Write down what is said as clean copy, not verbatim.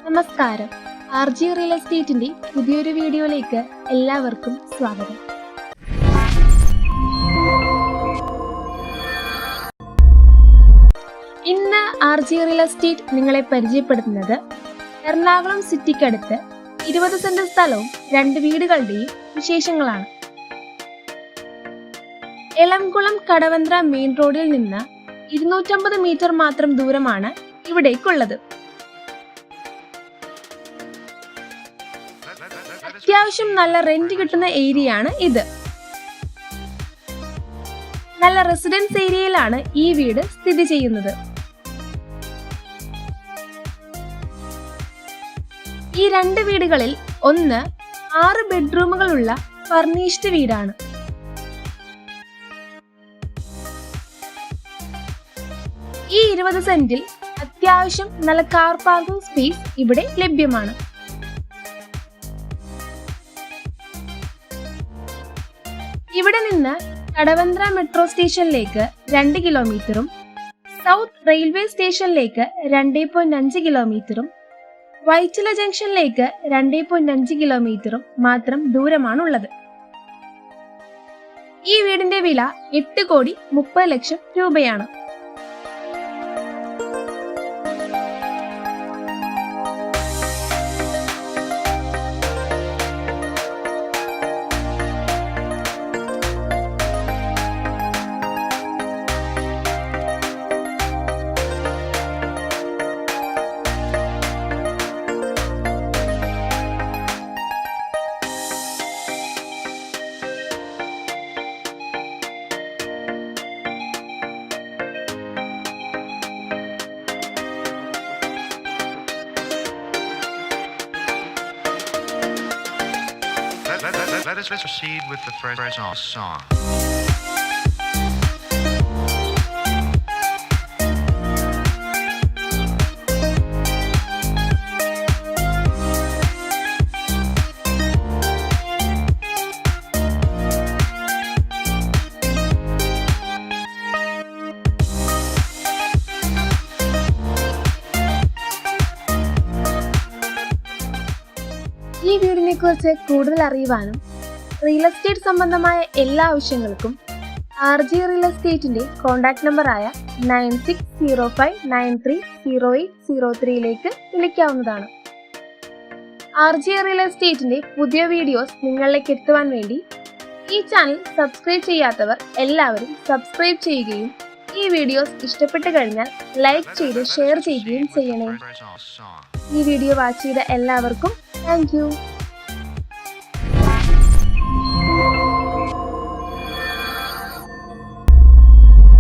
നമസ്കാരം. RG real എസ്റ്റേറ്റിന്റെ പുതിയൊരു വീഡിയോയിലേക്ക് എല്ലാവർക്കും സ്വാഗതം. ഇന്ന് RG റിയൽ എസ്റ്റേറ്റ് നിങ്ങളെ പരിചയപ്പെടുത്തുന്നത് എറണാകുളം സിറ്റിക്കടുത്ത് 20 സെന്റ് സ്ഥലവും 2 വീടുകളുടെയും വിശേഷങ്ങളാണ്. എളംകുളം കടവന്ത്ര മെയിൻ റോഡിൽ നിന്ന് 250 മീറ്റർ മാത്രം ദൂരമാണ് ഇവിടേക്കുള്ളത്. അത്യാവശ്യം നല്ല റെന്റ് കിട്ടുന്ന ഏരിയയാണ് ഇത്. നല്ല റെസിഡൻസ് ഏരിയയിലാണ് ഈ വീട് സ്ഥിതി ചെയ്യുന്നത്. ഈ 2 വീടുകളിൽ ഒന്ന് 6 ബെഡ്റൂമുകളുള്ള ഫർണിഷ്ഡ് വീടാണ്. ഈ 20 സെന്റിൽ അത്യാവശ്യം നല്ല കാർ പാർക്കിംഗ് സ്പേസ് ഇവിടെ ലഭ്യമാണ്. ഇവിടെ നിന്ന് കടവന്ത്ര മെട്രോ സ്റ്റേഷനിലേക്ക് 2 കിലോമീറ്ററും സൗത്ത് റെയിൽവേ സ്റ്റേഷനിലേക്ക് 2.5 കിലോമീറ്ററും വൈറ്റില ജംഗ്ഷനിലേക്ക് 2.5 കിലോമീറ്ററും മാത്രം ദൂരമാണുള്ളത്. ഈ വീടിന്റെ വില 8,30,00,000 രൂപയാണ്. Let us proceed with the first song. ഈ വീടിനെ കുറിച്ച് കൂടുതൽ അറിയുവാനും റിയൽ എസ്റ്റേറ്റ് സംബന്ധമായ എല്ലാ ആവശ്യങ്ങൾക്കും RG റിയൽ എസ്റ്റേറ്റിന്റെ കോൺടാക്ട് നമ്പറായ 9605930803 വിളിക്കാവുന്നതാണ്. RG റിയൽ എസ്റ്റേറ്റിന്റെ പുതിയ വീഡിയോസ് നിങ്ങളിലേക്ക് എത്തുവാൻ വേണ്ടി ഈ ചാനൽ സബ്സ്ക്രൈബ് ചെയ്യാത്തവർ എല്ലാവരും സബ്സ്ക്രൈബ് ചെയ്യുകയും ഈ വീഡിയോസ് ഇഷ്ടപ്പെട്ടു കഴിഞ്ഞാൽ ലൈക്ക് ചെയ്ത് ഷെയർ ചെയ്യുകയും ചെയ്യണേ. ഈ വീഡിയോ വാച്ച് ചെയ്ത എല്ലാവർക്കും താങ്ക് യു.